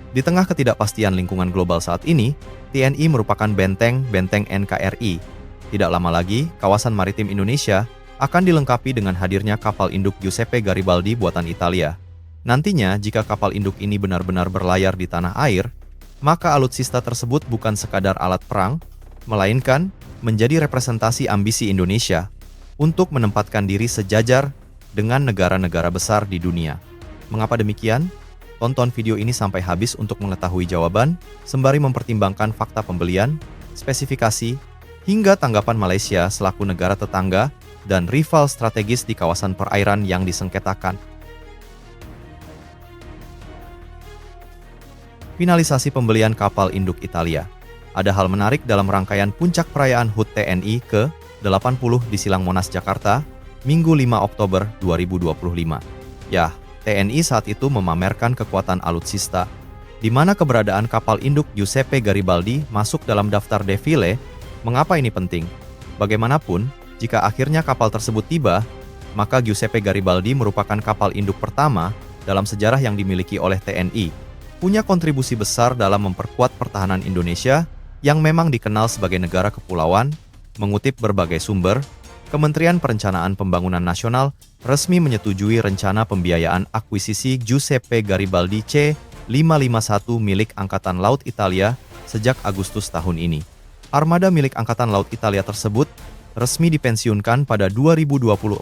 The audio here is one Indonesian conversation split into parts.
Di tengah ketidakpastian lingkungan global saat ini, TNI merupakan benteng NKRI. Tidak lama lagi, kawasan maritim Indonesia akan dilengkapi dengan hadirnya kapal induk Giuseppe Garibaldi buatan Italia. Nantinya, jika kapal induk ini benar-benar berlayar di tanah air, maka alutsista tersebut bukan sekadar alat perang, melainkan menjadi representasi ambisi Indonesia untuk menempatkan diri sejajar dengan negara-negara besar di dunia. Mengapa demikian? Tonton video ini sampai habis untuk mengetahui jawaban, sembari mempertimbangkan fakta pembelian, spesifikasi, hingga tanggapan Malaysia selaku negara tetangga dan rival strategis di kawasan perairan yang disengketakan. Finalisasi pembelian kapal induk Italia. Ada hal menarik dalam rangkaian puncak perayaan HUT TNI ke-80 di Silang Monas, Jakarta, Minggu 5 Oktober 2025. Ya, TNI saat itu memamerkan kekuatan alutsista, di mana keberadaan kapal induk Giuseppe Garibaldi masuk dalam daftar defile. Mengapa ini penting? Bagaimanapun, jika akhirnya kapal tersebut tiba, maka Giuseppe Garibaldi merupakan kapal induk pertama dalam sejarah yang dimiliki oleh TNI. Punya kontribusi besar dalam memperkuat pertahanan Indonesia yang memang dikenal sebagai negara kepulauan. Mengutip berbagai sumber, Kementerian Perencanaan Pembangunan Nasional resmi menyetujui rencana pembiayaan akuisisi Giuseppe Garibaldi C551 milik Angkatan Laut Italia sejak Agustus tahun ini. Armada milik Angkatan Laut Italia tersebut resmi dipensiunkan pada 2024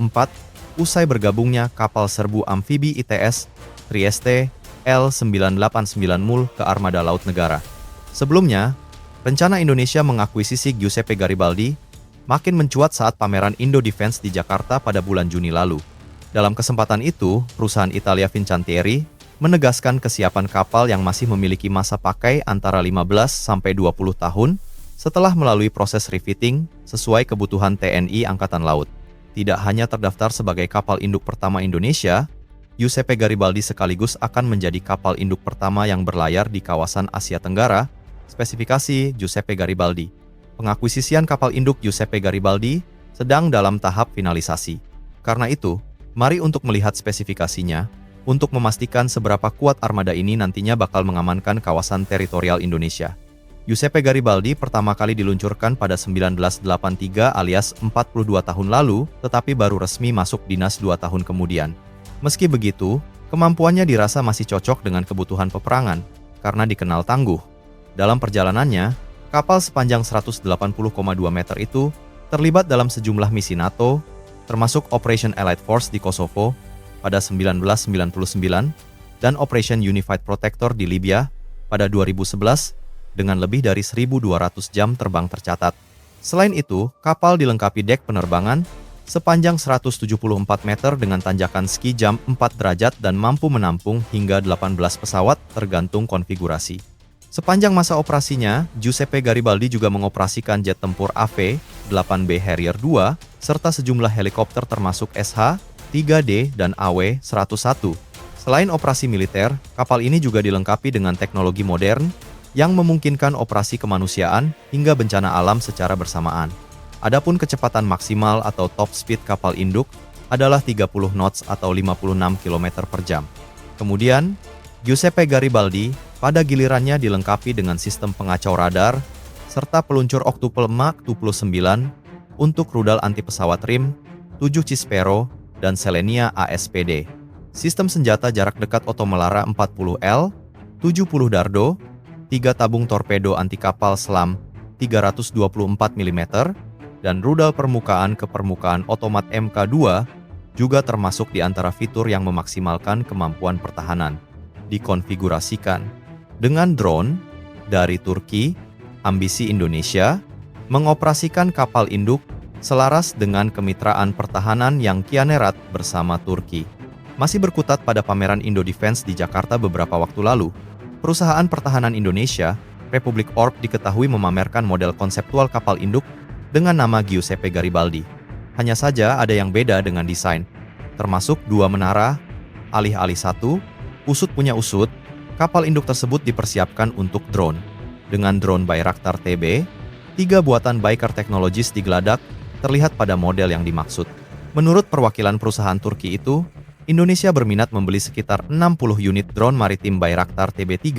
usai bergabungnya kapal serbu amfibi ITS Trieste L989 Mul ke Armada Laut Negara. Sebelumnya, rencana Indonesia mengakuisisi Giuseppe Garibaldi makin mencuat saat pameran Indo Defense di Jakarta pada bulan Juni lalu. Dalam kesempatan itu, perusahaan Italia Fincantieri menegaskan kesiapan kapal yang masih memiliki masa pakai antara 15 sampai 20 tahun setelah melalui proses refitting sesuai kebutuhan TNI Angkatan Laut. Tidak hanya terdaftar sebagai kapal induk pertama Indonesia, Giuseppe Garibaldi sekaligus akan menjadi kapal induk pertama yang berlayar di kawasan Asia Tenggara. Spesifikasi Giuseppe Garibaldi. Pengakuisisian kapal induk Giuseppe Garibaldi sedang dalam tahap finalisasi. Karena itu, mari untuk melihat spesifikasinya, untuk memastikan seberapa kuat armada ini nantinya bakal mengamankan kawasan teritorial Indonesia. Giuseppe Garibaldi pertama kali diluncurkan pada 1983 alias 42 tahun lalu, tetapi baru resmi masuk dinas 2 tahun kemudian. Meski begitu, kemampuannya dirasa masih cocok dengan kebutuhan peperangan, karena dikenal tangguh. Dalam perjalanannya, kapal sepanjang 180,2 meter itu terlibat dalam sejumlah misi NATO, termasuk Operation Allied Force di Kosovo pada 1999 dan Operation Unified Protector di Libya pada 2011 dengan lebih dari 1.200 jam terbang tercatat. Selain itu, kapal dilengkapi dek penerbangan sepanjang 174 meter dengan tanjakan ski jam 4 derajat dan mampu menampung hingga 18 pesawat tergantung konfigurasi. Sepanjang masa operasinya, Giuseppe Garibaldi juga mengoperasikan jet tempur AV-8B Harrier II, serta sejumlah helikopter termasuk SH-3D dan AW-101. Selain operasi militer, kapal ini juga dilengkapi dengan teknologi modern yang memungkinkan operasi kemanusiaan hingga bencana alam secara bersamaan. Adapun kecepatan maksimal atau top speed kapal induk adalah 30 knots atau 56 km per jam. Kemudian, Giuseppe Garibaldi pada gilirannya dilengkapi dengan sistem pengacau radar, serta peluncur Octuple Mark 29 untuk rudal anti pesawat RIM, 7 Cispero, dan Selenia ASPD. Sistem senjata jarak dekat Otomelara 40L, 70 Dardo, 3 tabung torpedo anti kapal selam 324 mm, dan rudal permukaan ke permukaan otomat MK2 juga termasuk di antara fitur yang memaksimalkan kemampuan pertahanan. Dikonfigurasikan dengan drone dari Turki, ambisi Indonesia mengoperasikan kapal induk selaras dengan kemitraan pertahanan yang kian erat bersama Turki. Masih berkutat pada pameran Indo Defense di Jakarta beberapa waktu lalu, perusahaan pertahanan Indonesia, Republik Orb, diketahui memamerkan model konseptual kapal induk dengan nama Giuseppe Garibaldi. Hanya saja ada yang beda dengan desain, termasuk 2 menara, alih-alih 1, usut punya usut. Kapal induk tersebut dipersiapkan untuk drone. Dengan drone Bayraktar TB, 3 buatan Baykar Technologies digeladak, terlihat pada model yang dimaksud. Menurut perwakilan perusahaan Turki itu, Indonesia berminat membeli sekitar 60 unit drone maritim Bayraktar TB3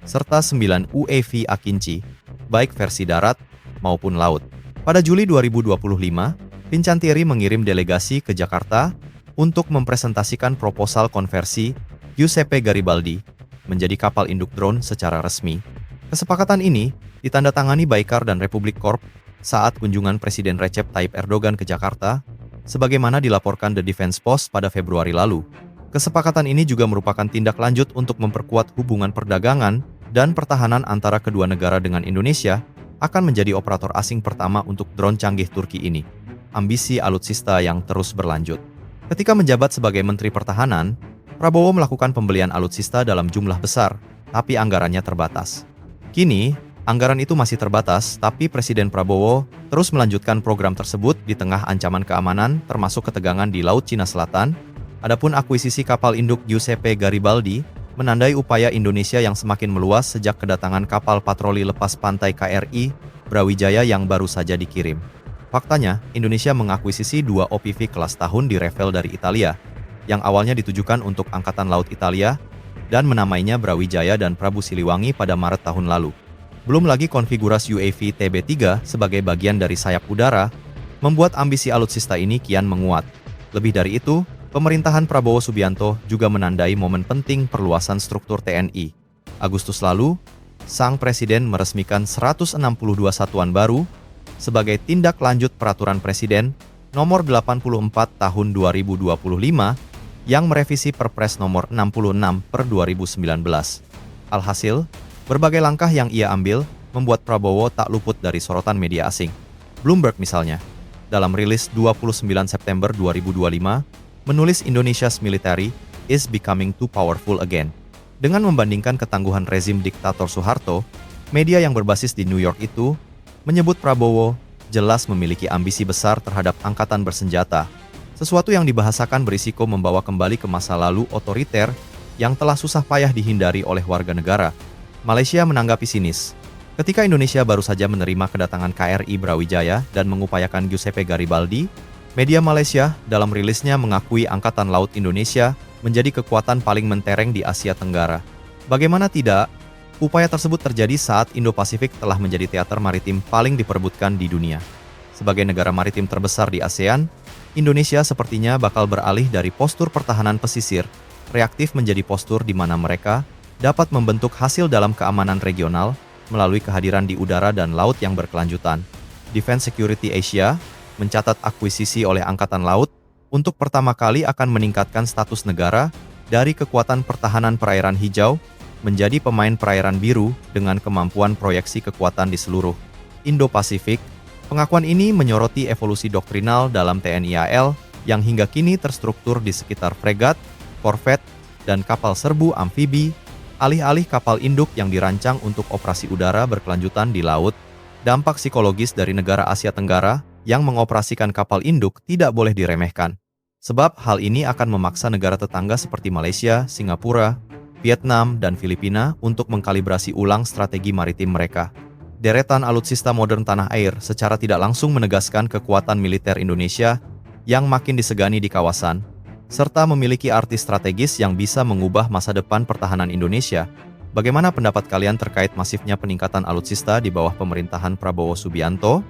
serta 9 UAV Akinci, baik versi darat maupun laut. Pada Juli 2025, Fincantieri mengirim delegasi ke Jakarta untuk mempresentasikan proposal konversi Giuseppe Garibaldi menjadi kapal induk drone secara resmi. Kesepakatan ini ditandatangani Baykar dan Republik Corp saat kunjungan Presiden Recep Tayyip Erdogan ke Jakarta, sebagaimana dilaporkan The Defense Post pada Februari lalu. Kesepakatan ini juga merupakan tindak lanjut untuk memperkuat hubungan perdagangan dan pertahanan antara kedua negara dengan Indonesia, akan menjadi operator asing pertama untuk drone canggih Turki ini. Ambisi alutsista yang terus berlanjut. Ketika menjabat sebagai Menteri Pertahanan, Prabowo melakukan pembelian alutsista dalam jumlah besar, tapi anggarannya terbatas. Kini, anggaran itu masih terbatas, tapi Presiden Prabowo terus melanjutkan program tersebut di tengah ancaman keamanan termasuk ketegangan di Laut Cina Selatan. Adapun akuisisi kapal induk Giuseppe Garibaldi menandai upaya Indonesia yang semakin meluas sejak kedatangan kapal patroli lepas pantai KRI Brawijaya yang baru saja dikirim. Faktanya, Indonesia mengakuisisi 2 OPV kelas tahun di Revel dari Italia, yang awalnya ditujukan untuk Angkatan Laut Italia, dan menamainya Brawijaya dan Prabu Siliwangi pada Maret tahun lalu. Belum lagi konfigurasi UAV TB3 sebagai bagian dari sayap udara, membuat ambisi alutsista ini kian menguat. Lebih dari itu, pemerintahan Prabowo Subianto juga menandai momen penting perluasan struktur TNI. Agustus lalu, sang presiden meresmikan 162 satuan baru sebagai tindak lanjut Peraturan Presiden Nomor 84 Tahun 2025 yang merevisi Perpres Nomor 66 per 2019. Alhasil, berbagai langkah yang ia ambil membuat Prabowo tak luput dari sorotan media asing. Bloomberg misalnya, dalam rilis 29 September 2025, menulis Indonesia's military is becoming too powerful again. Dengan membandingkan ketangguhan rezim diktator Soeharto, media yang berbasis di New York itu menyebut Prabowo jelas memiliki ambisi besar terhadap angkatan bersenjata, sesuatu yang dibahasakan berisiko membawa kembali ke masa lalu otoriter yang telah susah payah dihindari oleh warga negara. Malaysia menanggapi sinis. Ketika Indonesia baru saja menerima kedatangan KRI Brawijaya dan mengupayakan Giuseppe Garibaldi, media Malaysia dalam rilisnya mengakui Angkatan Laut Indonesia menjadi kekuatan paling mentereng di Asia Tenggara. Bagaimana tidak, upaya tersebut terjadi saat Indo-Pasifik telah menjadi teater maritim paling diperebutkan di dunia. Sebagai negara maritim terbesar di ASEAN, Indonesia sepertinya bakal beralih dari postur pertahanan pesisir reaktif menjadi postur di mana mereka dapat membentuk hasil dalam keamanan regional melalui kehadiran di udara dan laut yang berkelanjutan. Defense Security Asia mencatat akuisisi oleh Angkatan Laut untuk pertama kali akan meningkatkan status negara dari kekuatan pertahanan perairan hijau menjadi pemain perairan biru dengan kemampuan proyeksi kekuatan di seluruh Indo-Pasifik. Pengakuan ini menyoroti evolusi doktrinal dalam TNI AL yang hingga kini terstruktur di sekitar fregat, korvet, dan kapal serbu amfibi, alih-alih kapal induk yang dirancang untuk operasi udara berkelanjutan di laut. Dampak psikologis dari negara Asia Tenggara yang mengoperasikan kapal induk tidak boleh diremehkan. Sebab hal ini akan memaksa negara tetangga seperti Malaysia, Singapura, Vietnam, dan Filipina untuk mengkalibrasi ulang strategi maritim mereka. Deretan alutsista modern tanah air secara tidak langsung menegaskan kekuatan militer Indonesia yang makin disegani di kawasan, serta memiliki arti strategis yang bisa mengubah masa depan pertahanan Indonesia. Bagaimana pendapat kalian terkait masifnya peningkatan alutsista di bawah pemerintahan Prabowo Subianto?